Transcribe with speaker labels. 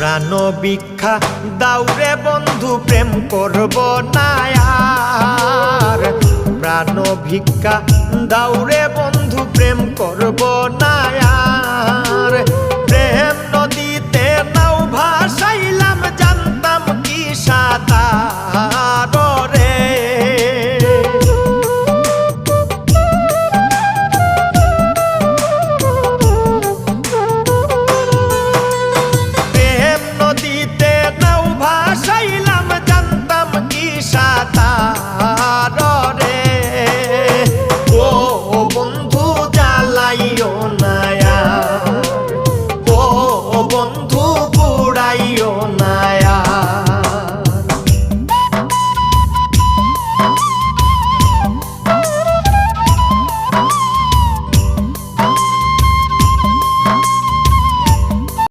Speaker 1: প্রাণ ভিক্ষা দাউরে বন্ধু প্রেম করব না আর। প্রাণ ভিক্ষা দাউরে বন্ধু প্রেম করব না আর। প্রেম নদীতে নাও ভাসাইলাম জানতাম কি সাঁতার রে। প্রেম নদীতে নাও ভাসাইলাম জানতাম কি সাঁতার রে। ও বন্ধু জ্বালাইও না আর, ও বন্ধু